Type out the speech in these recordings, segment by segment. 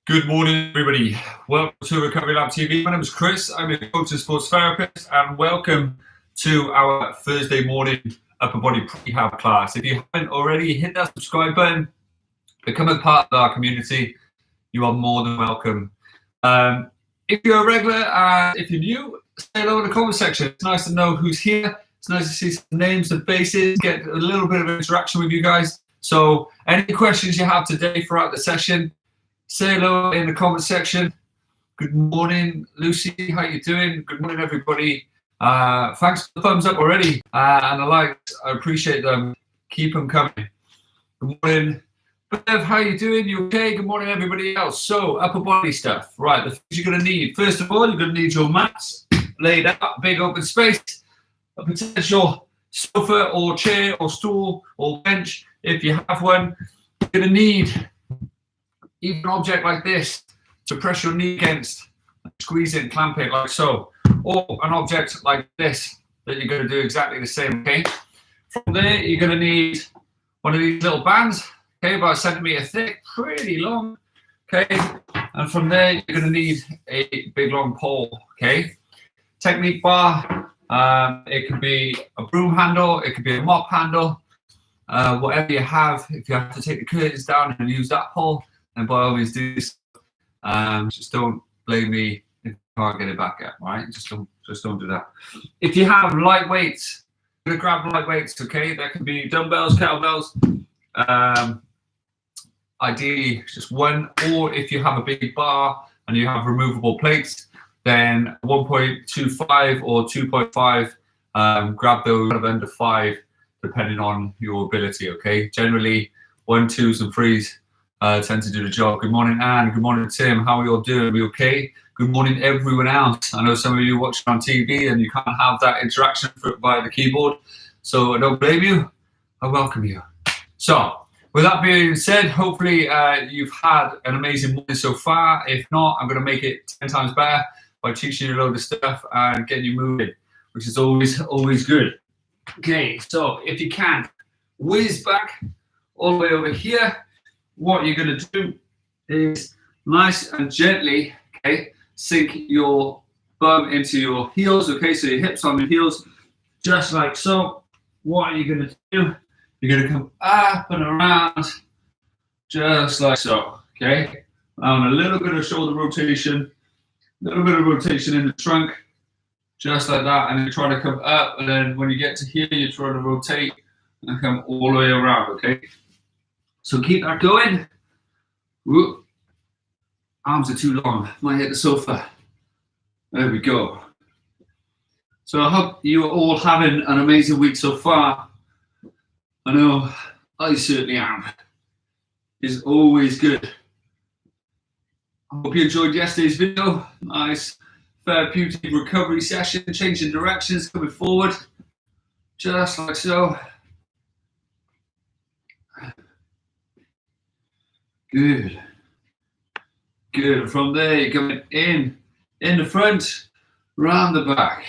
Good morning, everybody. Welcome to Recovery Lab TV. My name is Chris. I'm a coach and sports therapist, and welcome to our Thursday morning upper body prehab class. If you haven't already, hit that subscribe button, become a part of our community. You are more than welcome. If you're a regular and if you're new, say hello in the comment section. It's nice to know who's here. It's nice to see some names and faces, get a little bit of interaction with you guys. So any questions you have today throughout the session, say hello in the comment section. Good morning, Lucy. How you doing? Good morning, everybody. Thanks for the thumbs up already and the likes. I appreciate them. Keep them coming. Good morning, Bev. How you doing? You okay? Good morning, everybody else. So, upper body stuff. Right, the things you're going to need. First of all, you're going to need your mats laid out, big open space, a potential sofa or chair or stool or bench if you have one. You're going to need even an object like this to press your knee against, squeeze it and clamp it like so, or an object like this that you're going to do exactly the same, okay? From there, you're going to need one of these little bands, okay, about 1 centimeter thick, pretty long, okay? And from there, you're going to need a big long pole, okay? Technique bar, it could be a broom handle, it could be a mop handle, whatever you have. If you have to take the curtains down and use that pole, and by all means do this. Just don't blame me if you can't get it back up, right? Just don't do that. If you have light weights, you're gonna grab light weights, okay? That can be dumbbells, kettlebells. Ideally, just one, or if you have a big bar and you have removable plates, then 1.25 or 2.5. Grab those kind of under 5, depending on your ability, okay? Generally, 1, 2s, and 3s. Tend to do the job. Good morning, Anne. Good morning, Tim. How are you all doing? Are we okay? Good morning, everyone else. I know some of you watching on TV and you can't have that interaction via the keyboard, so I don't blame you. I welcome you. So, with that being said, hopefully you've had an amazing morning so far. If not, I'm going to make it 10 times better by teaching you a load of stuff and getting you moving, which is always good. Okay, so if you can, whiz back all the way over here. What you're going to do is nice and gently, okay, sink your bum into your heels, okay, so your hips on your heels, just like so. What are you going to do? You're going to come up and around, just like so, okay? A little bit of shoulder rotation, a little bit of rotation in the trunk, just like that, and then try to come up, and then when you get to here, you try to rotate and come all the way around, okay? So keep that going. Whoop. Arms are too long. Might hit the sofa. There we go. So I hope you are all having an amazing week so far. I know I certainly am. It's always good. I hope you enjoyed yesterday's video. Nice therapeutic recovery session, changing directions, coming forward. Just like so. Good. Good. From there, you're coming in the front, round the back.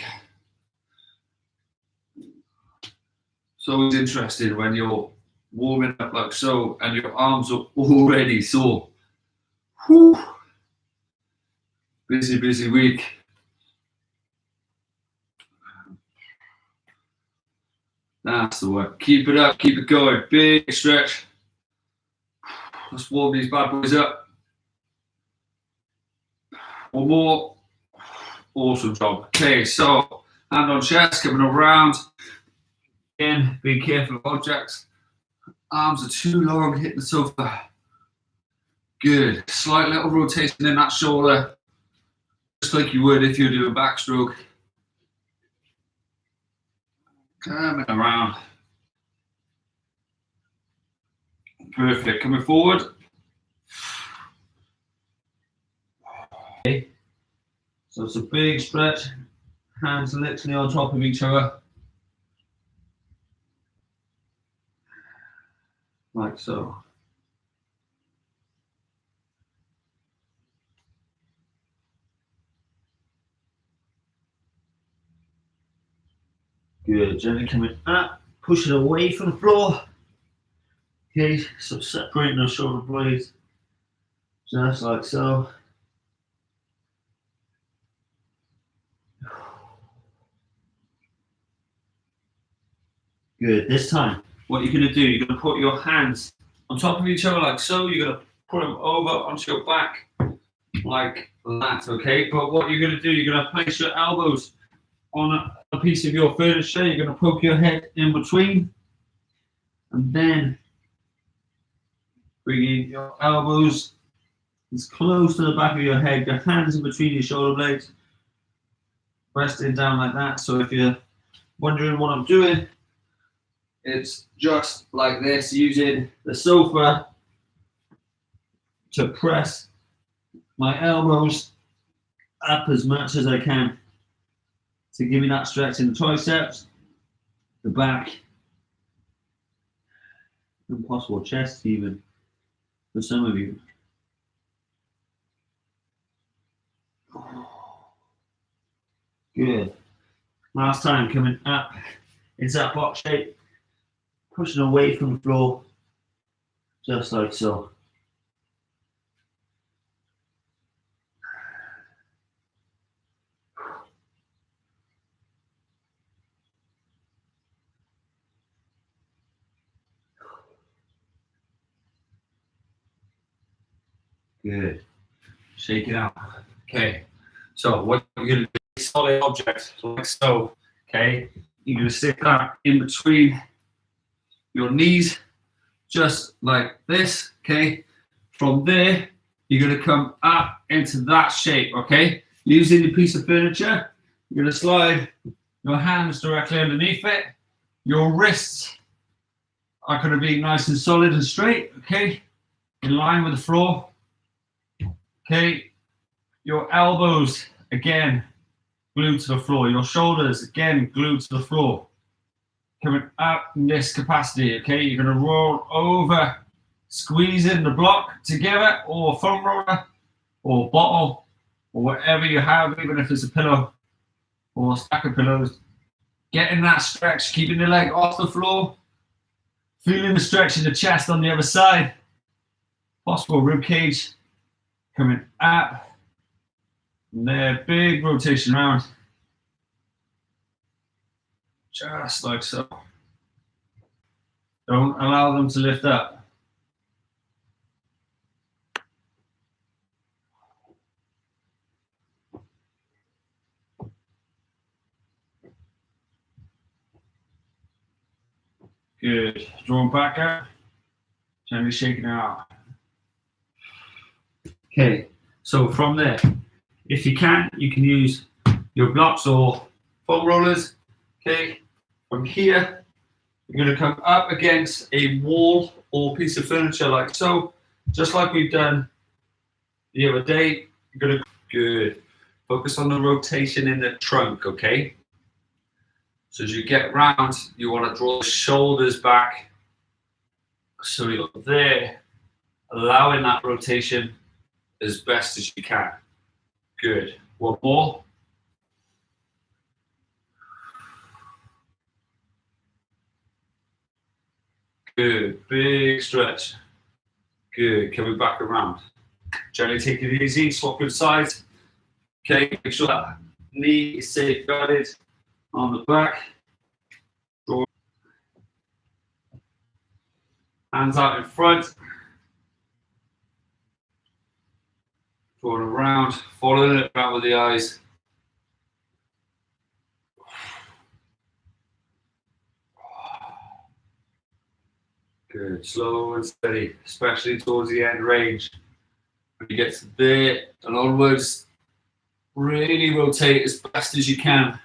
It's always interesting when you're warming up like so and your arms are already sore. Whew. Busy week. That's the one. Keep it up, keep it going. Big stretch. Let's warm these bad boys up. One more. Awesome job. Okay, so hand on chest, coming around. Again, be careful of objects. Arms are too long, hitting the sofa. Good. Slight little rotation in that shoulder, just like you would if you were doing backstroke. Coming around. Perfect. Coming forward. Okay. So it's a big stretch. Hands literally on top of each other. Like so. Good. Gently coming up. Push it away from the floor. Okay, so separating those shoulder blades. Just like so. Good. This time, what you're going to do, you're going to put your hands on top of each other like so. You're going to put them over onto your back like that, okay? But what you're going to do, you're going to place your elbows on a piece of your furniture. You're going to poke your head in between. And then bringing your elbows as close to the back of your head, your hands in between your shoulder blades, resting down like that. So if you're wondering what I'm doing, it's just like this, using the sofa to press my elbows up as much as I can to give me that stretch in the triceps, the back, and possible chest even for some of you. Good. Last time, coming up into that box shape, pushing away from the floor, just like so. Good. Shake it out. Okay. So what you're going to do is solid object like so. Okay. You're going to stick that in between your knees, just like this. Okay. From there, you're going to come up into that shape. Okay. Using the piece of furniture, you're going to slide your hands directly underneath it. Your wrists are going to be nice and solid and straight. Okay. In line with the floor. Okay. Your elbows, again, glued to the floor. Your shoulders, again, glued to the floor. Coming up in this capacity, okay? You're going to roll over, squeezing the block together, or foam roller, or bottle, or whatever you have, even if it's a pillow or a stack of pillows. Getting that stretch, keeping the leg off the floor, feeling the stretch in the chest on the other side. Possible rib cage coming up. And there, big rotation around. Just like so. Don't allow them to lift up. Good. Draw them back out. Gently shaking it out. Okay, so from there, if you can use your blocks or foam rollers. Okay, from here, you're going to come up against a wall or piece of furniture like so, just like we've done the other day. You're going to, good. Focus on the rotation in the trunk, okay? So as you get round, you want to draw the shoulders back. So you're there, allowing that rotation as best as you can. Good. One more. Good. Big stretch. Good. Coming back around. Gently take it easy. Swapping sides. Okay. Make sure that knee is safeguarded on the back. Draw. Hands out in front. Drawing around. Following it around with the eyes. Good. Slow and steady, especially towards the end range. When you get to there and onwards, really rotate as best as you can.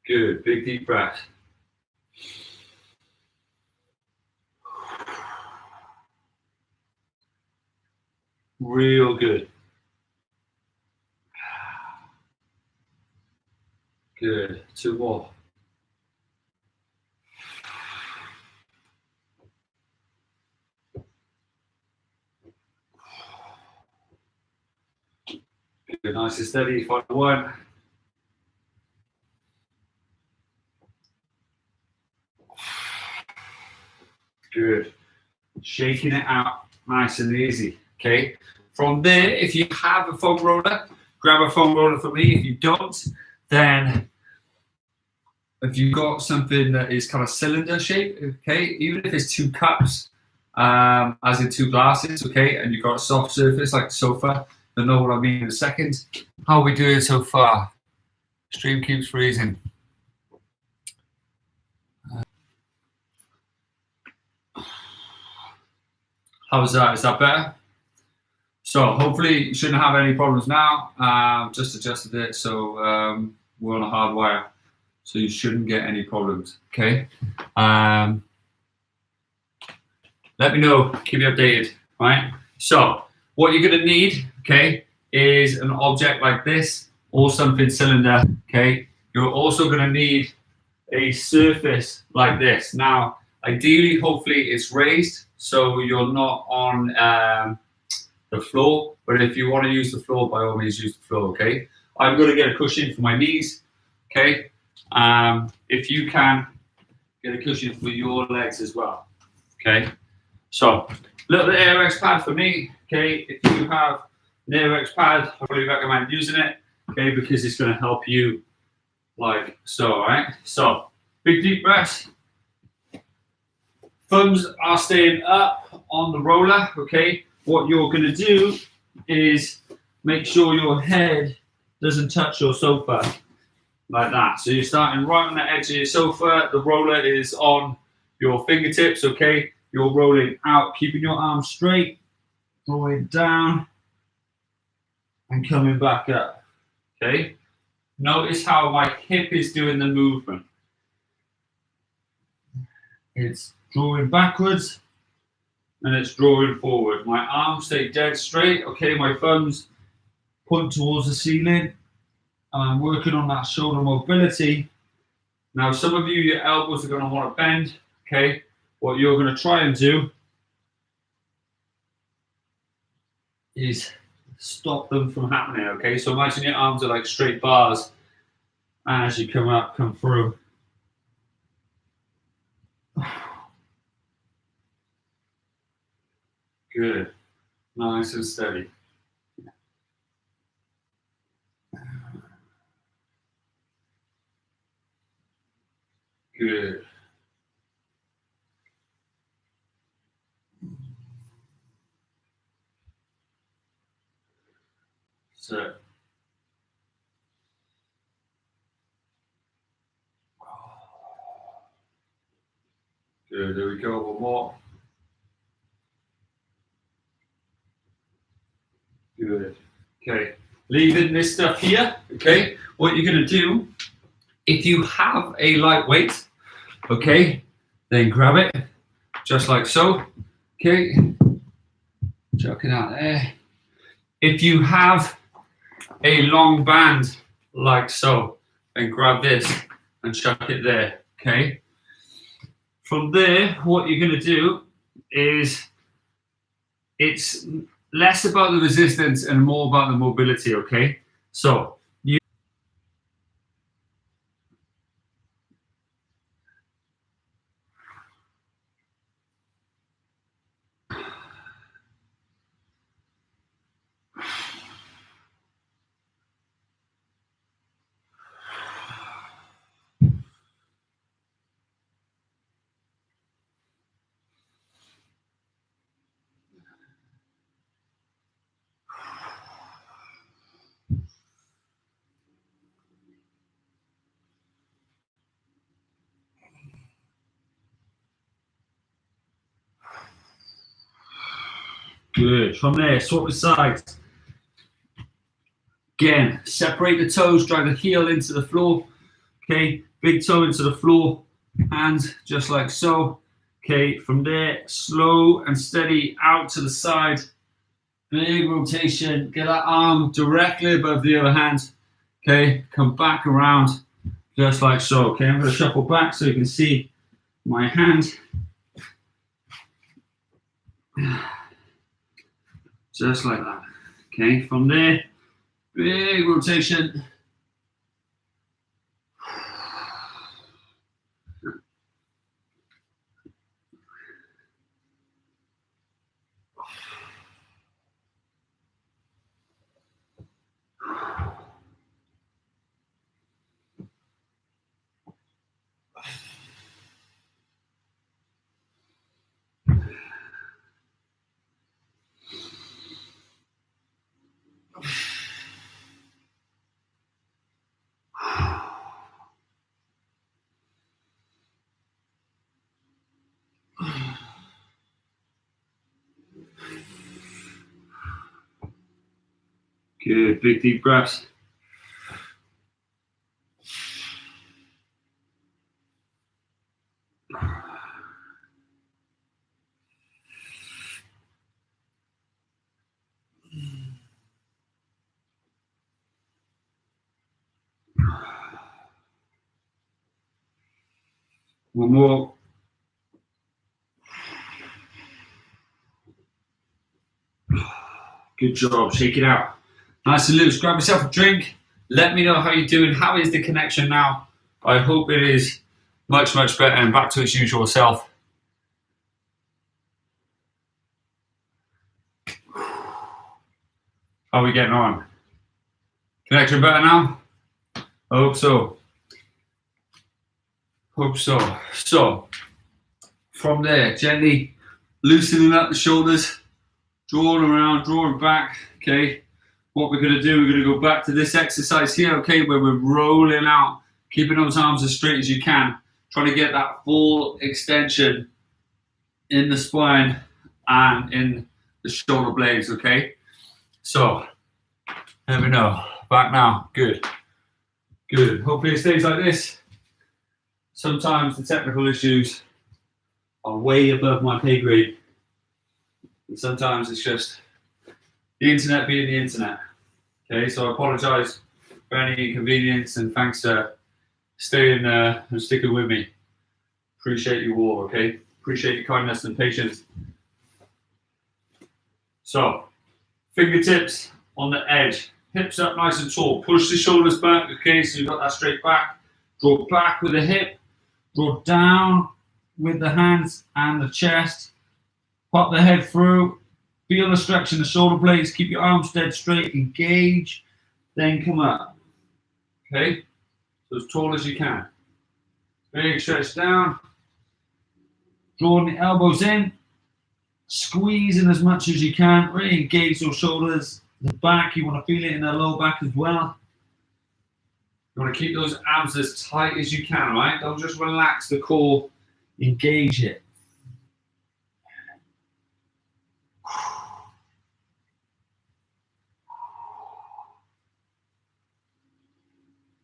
Good. Big deep breath. Real good. Good. Two more. Good. Nice and steady. Final one. Good. shaking it out nice and easy. Okay. From there, if you have a foam roller, grab a foam roller for me. If you don't, then if you've got something that is kind of cylinder shape, okay, even if it's 2 cups, as in 2 glasses, okay, and you've got a soft surface like a sofa, you'll know what I mean in a second. How are we doing so far? Stream keeps freezing. How's that? Is that better? So hopefully you shouldn't have any problems now. Just adjusted it, so we're on a hard wire, so you shouldn't get any problems. Okay. Let me know. Keep me updated. Right. So what you're gonna need, okay, is an object like this or something cylinder. Okay. You're also gonna need a surface like this. Now, ideally, hopefully, it's raised so you're not on the floor, but if you want to use the floor, by all means use the floor. Okay, I'm going to get a cushion for my knees. Okay, if you can get a cushion for your legs as well. Okay, so little AirX pad for me. Okay, if you have an AirX pad, I really recommend using it. Okay, because it's going to help you like so. All right, so big deep breaths. Thumbs are staying up on the roller. Okay, what you're going to do is make sure your head doesn't touch your sofa like that. So you're starting right on the edge of your sofa. The roller is on your fingertips. Okay, you're rolling out, keeping your arms straight, going down and coming back up. Okay, notice how my hip is doing the movement. It's drawing backwards and it's drawing forward. My arms stay dead straight. Okay, my thumbs point towards the ceiling. And I'm working on that shoulder mobility. Now, some of you, your elbows are going to want to bend. Okay, what you're going to try and do is stop them from happening. Okay, so imagine your arms are like straight bars, and as you come up, come through. Good, nice and steady. Good. So. Good, there we go, one more. Good. Okay, leaving this stuff here. Okay, what you're going to do, if you have a lightweight, okay, then grab it just like so. Okay, chuck it out there. If you have a long band like so, then grab this and chuck it there. Okay, from there, what you're going to do is it's less about the resistance and more about the mobility. Okay, so you. Good. From there, swap the sides. Again, separate the toes, drag the heel into the floor. Okay, big toe into the floor, hands just like so. Okay, from there, slow and steady out to the side. Big rotation, get that arm directly above the other hand. Okay, come back around just like so. Okay, I'm going to shuffle back so you can see my hand. Just like that. Okay, from there, big rotation. Good, big deep breaths. One more. Good job, shake it out. Nice and loose. Grab yourself a drink. Let me know how you're doing. How is the connection now? I hope it is much, much better and back to its usual self. How are we getting on? Connection better now? I hope so. Hope so. So, from there, gently loosening up the shoulders, drawing around, drawing back, okay? What we're gonna do, we're gonna go back to this exercise here, okay, where we're rolling out, keeping those arms as straight as you can, trying to get that full extension in the spine and in the shoulder blades, okay? So, there we go. Back now. Good. Good. Hopefully it stays like this. Sometimes the technical issues are way above my pay grade. And sometimes it's just the internet being the internet. Okay, so I apologize for any inconvenience and thanks for staying and sticking with me. Appreciate you all, okay? Appreciate your kindness and patience. So, fingertips on the edge, hips up nice and tall. Push the shoulders back, okay, so you've got that straight back. Draw back with the hip, draw down with the hands and the chest. Pop the head through, feel the stretch in the shoulder blades, keep your arms dead straight, engage, then come up. Okay, so as tall as you can. Big stretch down, drawing the elbows in, squeezing as much as you can, really engage those shoulders, the back, you want to feel it in the low back as well. You want to keep those abs as tight as you can, right? Don't just relax the core, engage it.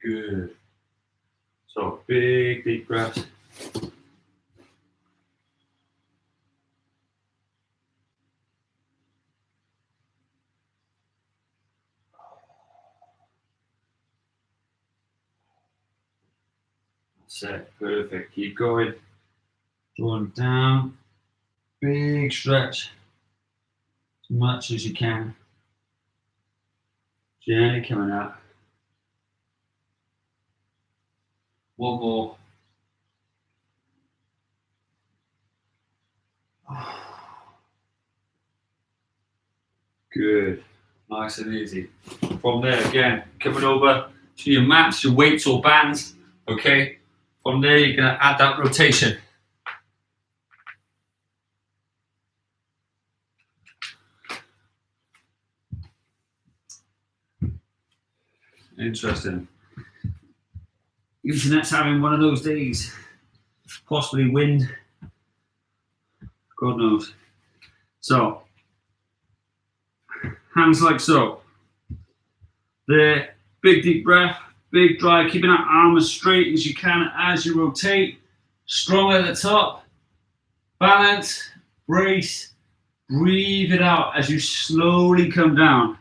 Good. So big deep breaths. That's it. Perfect. Keep going. Drawing down. Big stretch. As much as you can. Gently coming up. One more. Good. Nice and easy. From there, again, coming over to your mats, your weights or bands. Okay. From there, you're going to add that rotation. Interesting. Internet's having one of those days. Possibly wind. God knows. So, hands like so. There, big deep breath, big drive, keeping that arm as straight as you can as you rotate. Strong at the top. Balance, brace, breathe it out as you slowly come down.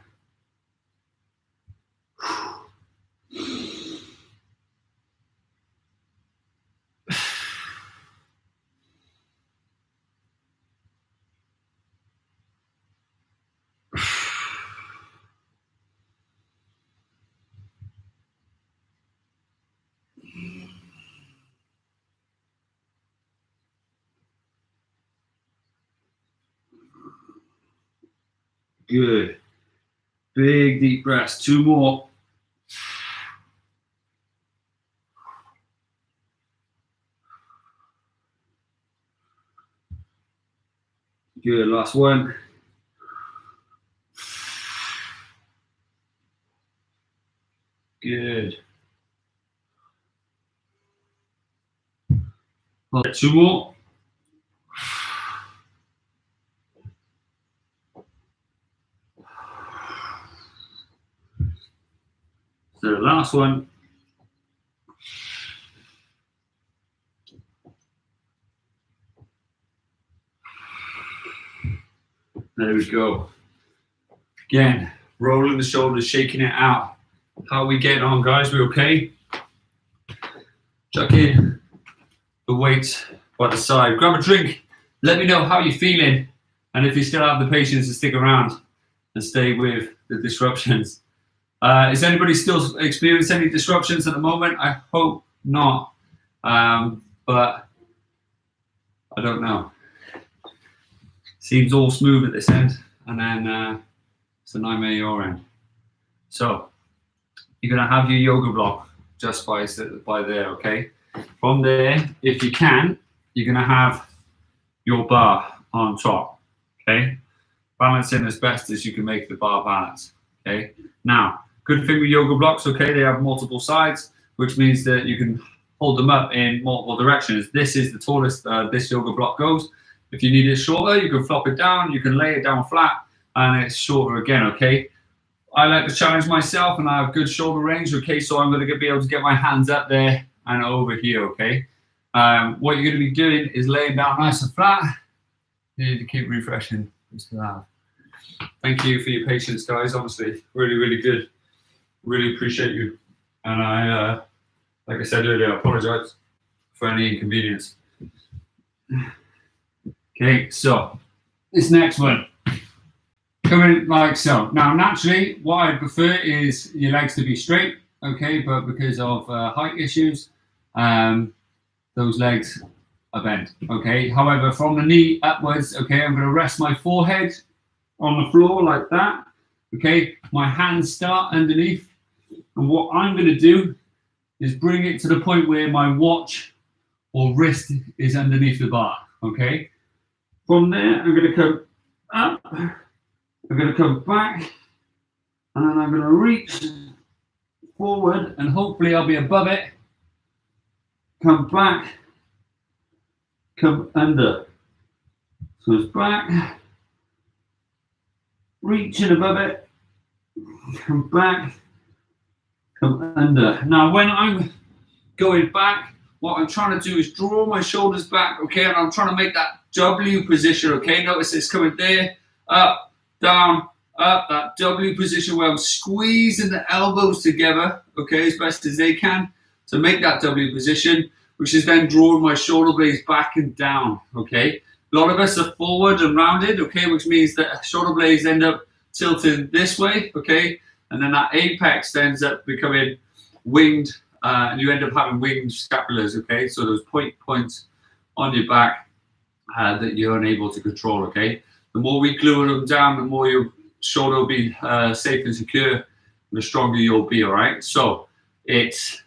Good. Big deep breaths. Two more. Good. Last one. Good. Two more. So the last one. There we go. Again, rolling the shoulders, shaking it out. How are we getting on, guys? We okay? Chuck in the weights by the side. Grab a drink. Let me know how you're feeling, and if you still have the patience to stick around and stay with the disruptions. Is anybody still experiencing any disruptions at the moment? I hope not, but I don't know. Seems all smooth at this end, and then it's a nightmare at your end. So you're gonna have your yoga block just by there, okay? From there, if you can, you're gonna have your bar on top, okay? Balancing as best as you can make the bar balance, okay? Now, good thing with yoga blocks, okay, they have multiple sides, which means that you can hold them up in multiple directions. This is the tallest this yoga block goes. If you need it shorter, you can flop it down, you can lay it down flat, and it's shorter again, okay? I like to challenge myself, and I have good shoulder range, okay? So I'm gonna be able to get my hands up there and over here, okay? What you're gonna be doing is laying down nice and flat. You need to keep refreshing. Thank you for your patience, guys. Honestly, really, really good. Really appreciate you. And I, like I said earlier, I apologize for any inconvenience. Okay, so this next one, coming like so. Now, naturally, what I prefer is your legs to be straight, okay, but because of height issues, those legs are bent, okay. However, from the knee upwards, okay, I'm going to rest my forehead on the floor like that, okay. My hands start underneath, and what I'm going to do is bring it to the point where my watch or wrist is underneath the bar, okay. From there, I'm going to come up, I'm going to come back, and then I'm going to reach forward, and hopefully I'll be above it. Come back, come under. So it's back, reaching above it, come back, come under. Now, when I'm going back, what I'm trying to do is draw my shoulders back, okay, and I'm trying to make that W position, okay. Notice it's coming there, up, down, up, that W position where I'm squeezing the elbows together, okay, as best as they can to make that W position, which is then drawing my shoulder blades back and down, okay. A lot of us are forward and rounded, okay, which means that shoulder blades end up tilting this way, okay, and then that apex ends up becoming winged, and you end up having winged scapulars, okay, so those points on your back that you're unable to control, okay. The more we glue them down, the more your shoulder will be safe and secure, the stronger you'll be, all right. So it's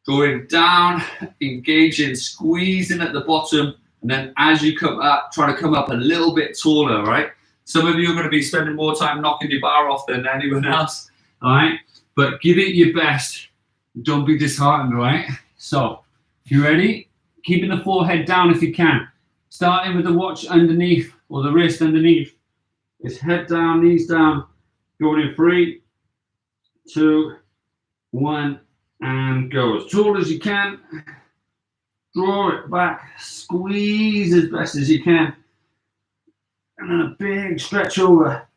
going down, engaging, squeezing at the bottom, and then as you come up, trying to come up a little bit taller, right? Some of you are going to be spending more time knocking your bar off than anyone else, all right? But give it your best. Don't be disheartened, all right? So, you ready? Keeping the forehead down if you can. Starting with the watch underneath, or the wrist underneath. It's head down, knees down. Going in 3, 2, 1, and go. As tall as you can. Draw it back. Squeeze as best as you can. And then a big stretch over.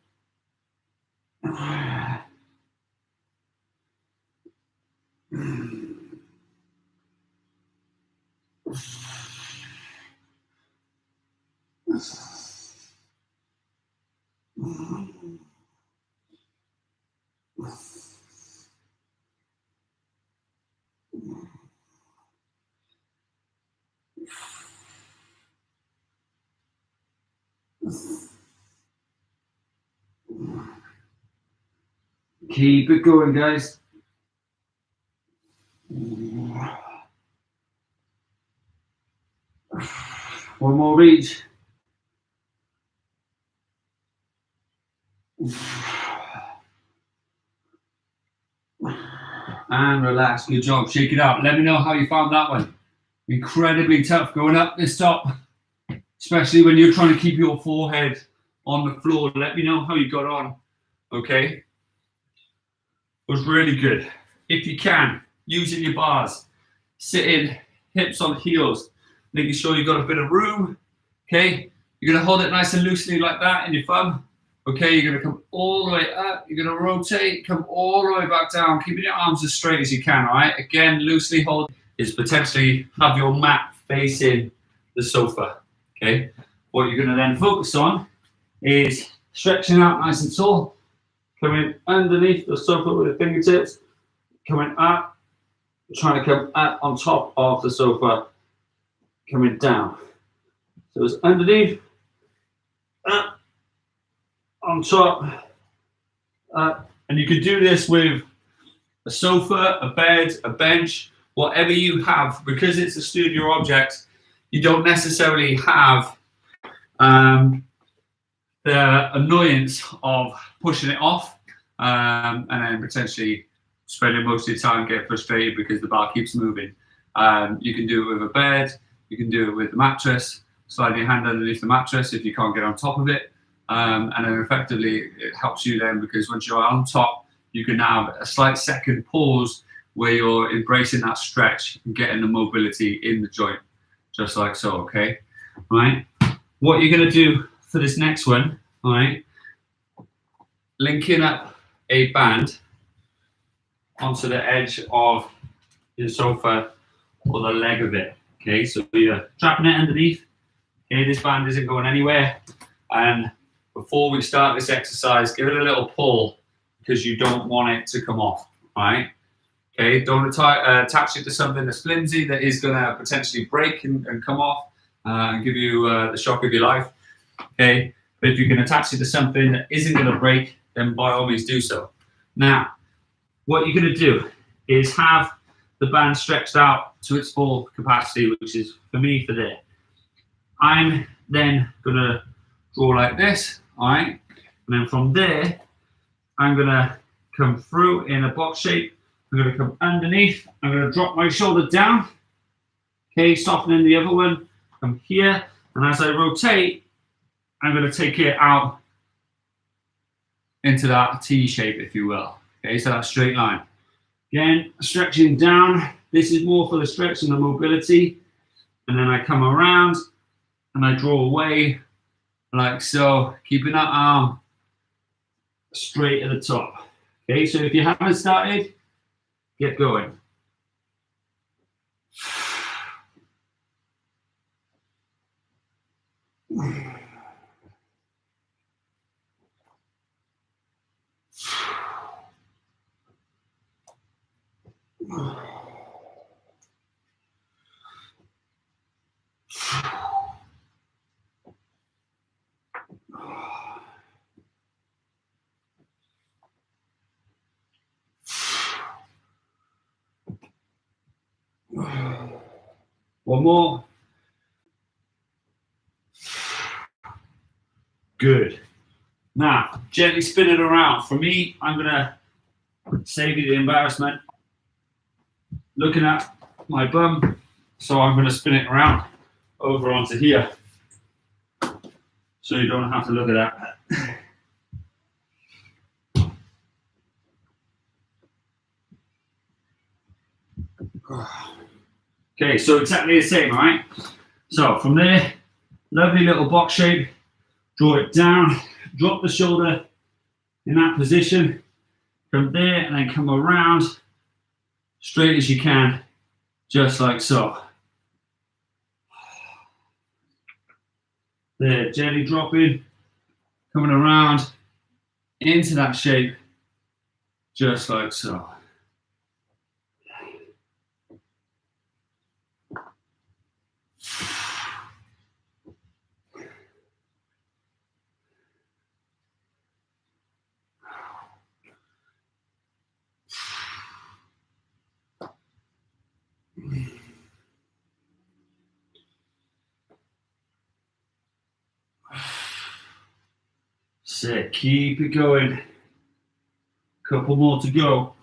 Keep it going, guys. One more reach. And relax. Good job. Shake it out. Let me know how you found that one. Incredibly tough going up this top, especially when you're trying to keep your forehead on the floor. Let me know how you got on. Okay. It was really good. if you can, using your bars, sitting hips on heels, making sure you've got a bit of room. Okay, you're gonna hold it nice and loosely like that in your thumb. Okay, you're gonna come all the way up, you're gonna rotate, come all the way back down, keeping your arms as straight as you can, all right? Again, loosely hold is potentially have your mat facing the sofa, okay? What you're gonna then focus on is stretching out nice and tall, coming underneath the sofa with the fingertips, coming up, trying to come up on top of the sofa, coming down. So it's underneath, up, on top, up. And you could do this with a sofa, a bed, a bench, whatever you have. Because it's a studio object, you don't necessarily have the annoyance of pushing it off and then potentially spending most of your time getting frustrated because the bar keeps moving. You can do it with a bed, you can do it with the mattress, slide your hand underneath the mattress if you can't get on top of it. And then effectively it helps you then because once you're on top, you can have a slight second pause where you're embracing that stretch and getting the mobility in the joint, just like so, okay? Right? What you're gonna do for this next one, all right, linking up a band onto the edge of your sofa or the leg of it, okay? So you're trapping it underneath, okay? This band isn't going anywhere. And before we start this exercise, give it a little pull because you don't want it to come off, right? Okay, don't attach it to something that's flimsy that is gonna potentially break and come off and give you the shock of your life, okay? But if you can attach it to something that isn't gonna break, then by all means do so. Now, what you're gonna do is have the band stretched out to its full capacity, which is for me for there. I'm then gonna draw like this, all right? And then from there, I'm gonna come through in a box shape. I'm gonna come underneath. I'm gonna drop my shoulder down. Okay, softening the other one. Come here, and as I rotate, I'm gonna take it out into that T shape, if you will. Okay, so that straight line. Again, stretching down. This is more for the stretch and the mobility. And then I come around and I draw away like so, keeping that arm straight at the top. Okay, so if you haven't started, get going. One more. Good. Now, gently spin it around. For me, I'm gonna save you the embarrassment. Looking at my bum, so I'm gonna spin it around over onto here. So you don't have to look at that. Okay, so exactly the same, all right? So from there, lovely little box shape, draw it down, drop the shoulder in that position, from there, and then come around straight as you can, just like so. There, gently dropping, coming around into that shape, just like so. Sick, keep it going. Couple more to go.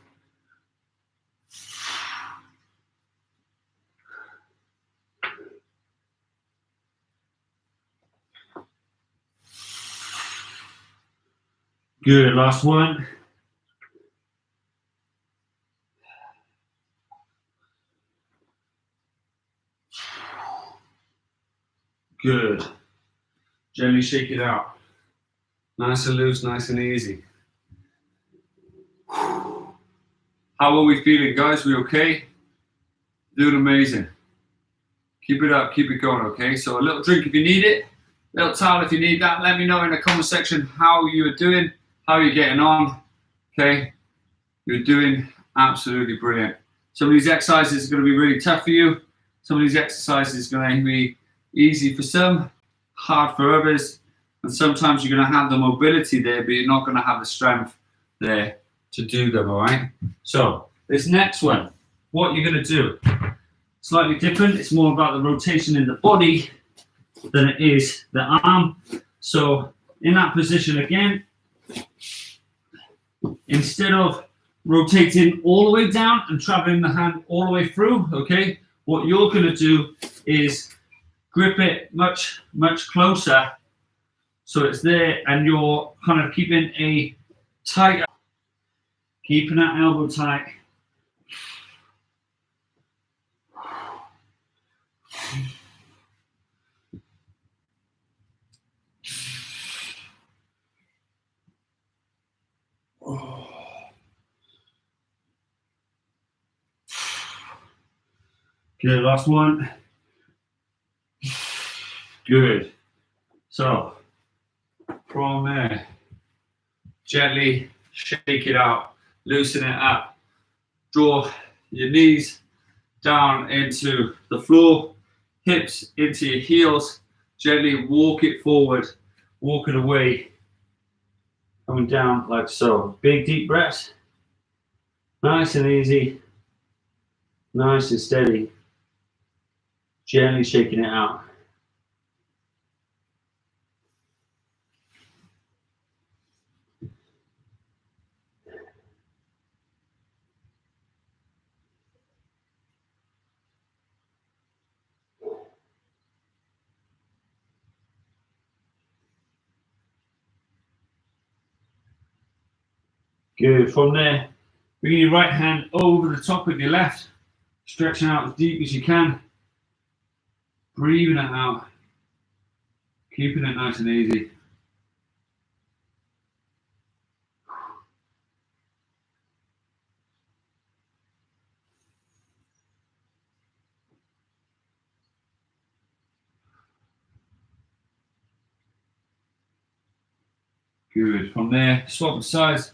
Good, last one. Good. Gently shake it out. Nice and loose, nice and easy. How are we feeling, guys? We okay? Doing amazing. Keep it up, keep it going, okay? So a little drink if you need it, a little towel if you need that. Let me know in the comment section how you're doing, how you're getting on, okay? You're doing absolutely brilliant. Some of these exercises are going to be really tough for you. Some of these exercises are going to be easy for some, hard for others. And sometimes you're going to have the mobility there, but you're not going to have the strength there to do them, all right? So this next one, what you're going to do, slightly different. It's more about the rotation in the body than it is the arm. So in that position again, instead of rotating all the way down and traveling the hand all the way through, okay, what you're going to do is grip it much, much closer so it's there, and you're kind of keeping a tight, keeping that elbow tight. Good, last one. Good. So from there, gently shake it out, loosen it up, draw your knees down into the floor, hips into your heels, gently walk it forward, walk it away, coming down like so. Big deep breaths, nice and easy, nice and steady, gently shaking it out. Good. From there, bring your right hand over the top of your left, stretching out as deep as you can, breathing it out, keeping it nice and easy. Good. From there, swap the sides.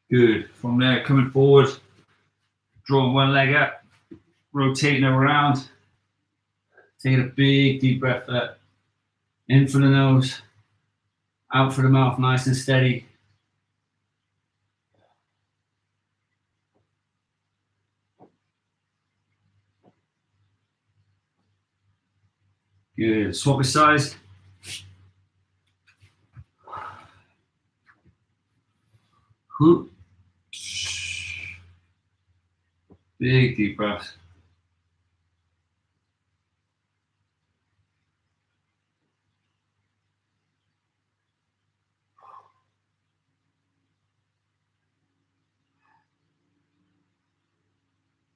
Good. From there, coming forward, drawing one leg up, rotating it around, taking a big deep breath up, in for the nose, out for the mouth, nice and steady. Good. Swap your sides. Big deep breath.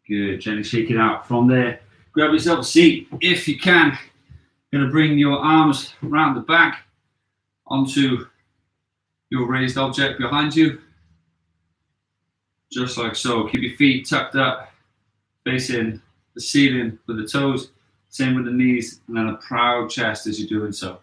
Good. Gently shake it out. From there, grab yourself a seat if you can. Going to bring your arms around the back onto your raised object behind you. Just like so. Keep your feet tucked up, facing the ceiling with the toes. Same with the knees, and then a proud chest as you're doing so.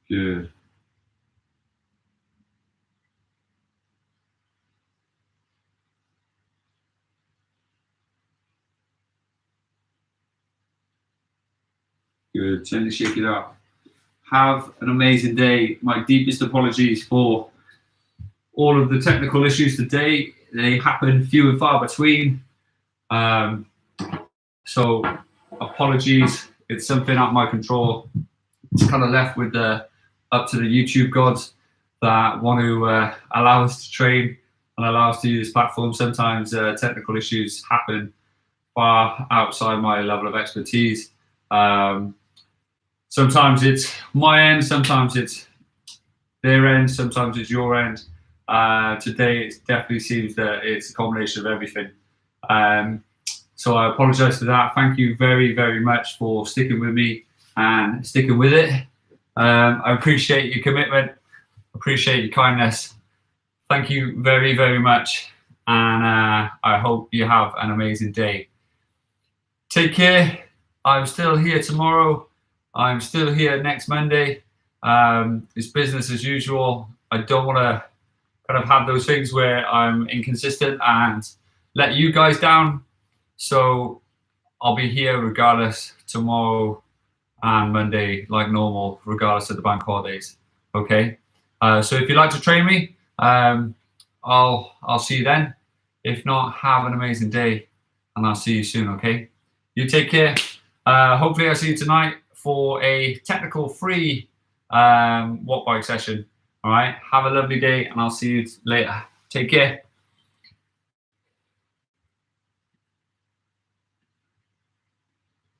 Good. Good. Gently shake it out. Have an amazing day. My deepest apologies for all of the technical issues today. They happen few and far between. So apologies. It's something out of my control. It's kind of left with up to the YouTube gods. that want to allow us to train and allow us to use this platform. Sometimes technical issues happen far outside my level of expertise. Sometimes it's my end, sometimes it's their end, sometimes it's your end. Today it definitely seems that it's a combination of everything. So I apologize for that. Thank you very, very much for sticking with me and sticking with it. I appreciate your commitment, appreciate your kindness. Thank you very, very much. And I hope you have an amazing day. Take care. I'm still here tomorrow. I'm still here next Monday. It's business as usual. I don't want to kind of have those things where I'm inconsistent and let you guys down. So I'll be here regardless tomorrow and Monday like normal, regardless of the bank holidays. Okay. So if you'd like to train me, I'll see you then. If not, have an amazing day, and I'll see you soon. Okay. You take care. Hopefully I'll see you tonight for a technical free watt bike session. All right. Have a lovely day, and I'll see you later. Take care.